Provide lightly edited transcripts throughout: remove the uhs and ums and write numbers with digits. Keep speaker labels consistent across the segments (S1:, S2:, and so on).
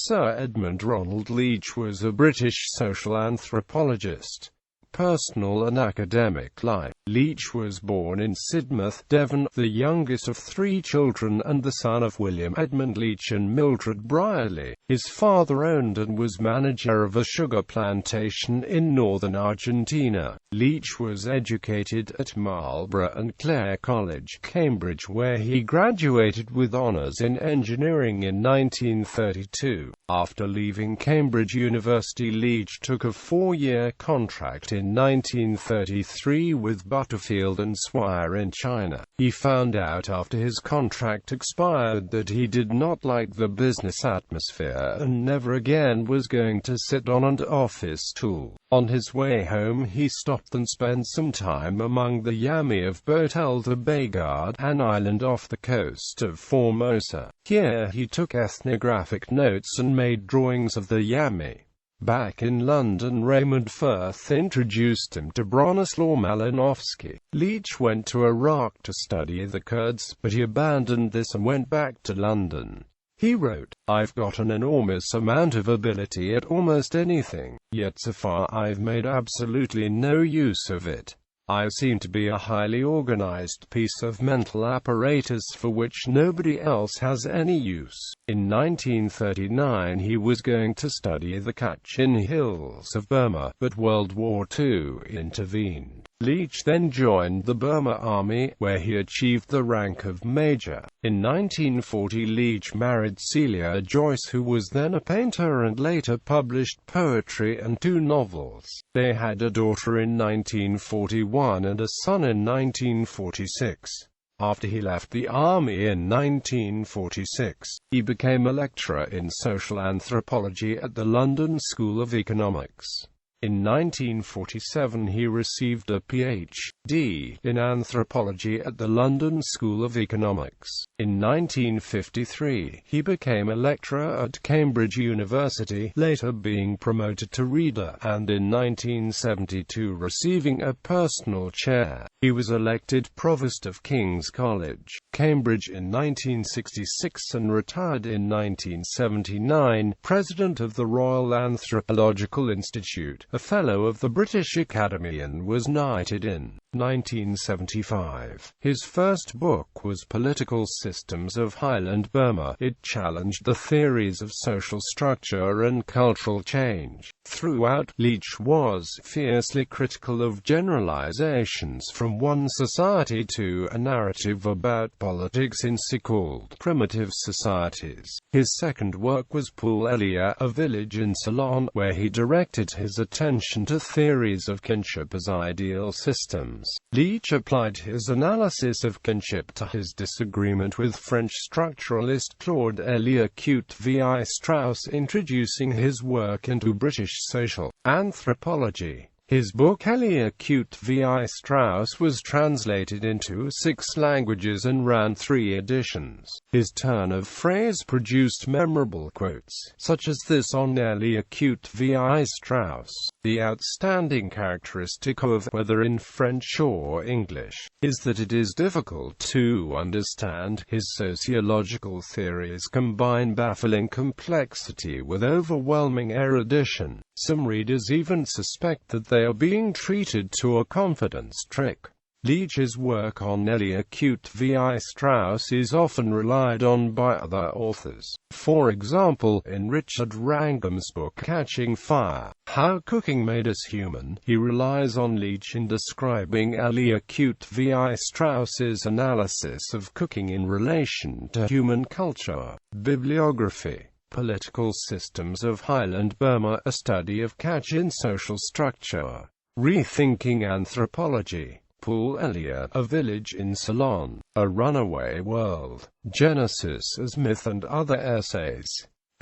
S1: Sir Edmund Ronald Leach was a British social anthropologist. Personal and academic life. Leach was born in Sidmouth, Devon, the youngest of 3 children and the son of William Edmund Leach and Mildred Brierley. His father owned and was manager of a sugar plantation in northern Argentina. Leach was educated at Marlborough and Clare College, Cambridge, where he graduated with honours in engineering in 1932. After leaving Cambridge University, Leach took a 4-year contract in 1933 with Butterfield and Swire in China. He found out after his contract expired that he did not like the business atmosphere and never again was going to sit on an office tool. On his way home he stopped and spent some time among the Yami of Botel de Bagard, an island off the coast of Formosa. Here he took ethnographic notes and made drawings of the Yami. Back in London, Raymond Firth introduced him to Bronislaw Malinowski. Leach went to Iraq to study the Kurds, but he abandoned this and went back to London. He wrote, "I've got an enormous amount of ability at almost anything, yet so far I've made absolutely no use of it. I seem to be a highly organized piece of mental apparatus for which nobody else has any use." In 1939 he was going to study the Kachin Hills of Burma, but World War II intervened. Leach then joined the Burma Army, where he achieved the rank of major. In 1940 Leach married Celia Joyce, who was then a painter and later published poetry and 2 novels. They had a daughter in 1941 and a son in 1946. After he left the army in 1946, he became a lecturer in social anthropology at the London School of Economics. In 1947 he received a Ph.D. in anthropology at the London School of Economics. In 1953 he became a lecturer at Cambridge University, later being promoted to reader, and in 1972 receiving a personal chair. He was elected Provost of King's College, Cambridge in 1966 and retired in 1979, President of the Royal Anthropological Institute, a Fellow of the British Academy, and was knighted in 1975. His first book was Political Systems of Highland Burma. It challenged the theories of social structure and cultural change. Throughout, Leach was fiercely critical of generalizations from one society to a narrative about politics in so-called primitive societies. His second work was Pool Elia, a village in Ceylon, where he directed his attention to theories of kinship as ideal systems. Leach applied his analysis of kinship to his disagreement with French structuralist Claude Lévi Strauss, introducing his work into British social anthropology. His book Lévi Strauss was translated into 6 languages and ran 3 editions. His turn of phrase produced memorable quotes, such as this on Lévi Strauss: "The outstanding characteristic of, whether in French or English, is that it is difficult to understand. His sociological theories combine baffling complexity with overwhelming erudition. Some readers even suspect that they are being treated to a confidence trick." Leach's work on Lévi Strauss is often relied on by other authors. For example, in Richard Wrangham's book Catching Fire, How Cooking Made Us Human, he relies on Leach in describing Lévi Strauss's analysis of cooking in relation to human culture. Bibliography: Political Systems of Highland Burma, a study of Kachin social structure. Rethinking Anthropology. Pool Elia, a village in Ceylon, a runaway world. Genesis as myth and other essays.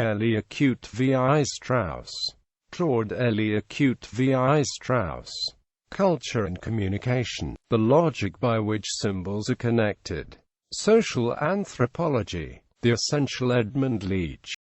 S1: Lévi Strauss. Claude Lévi Strauss. Culture and Communication, the logic by which symbols are connected. Social Anthropology. The Essential Edmund Leach.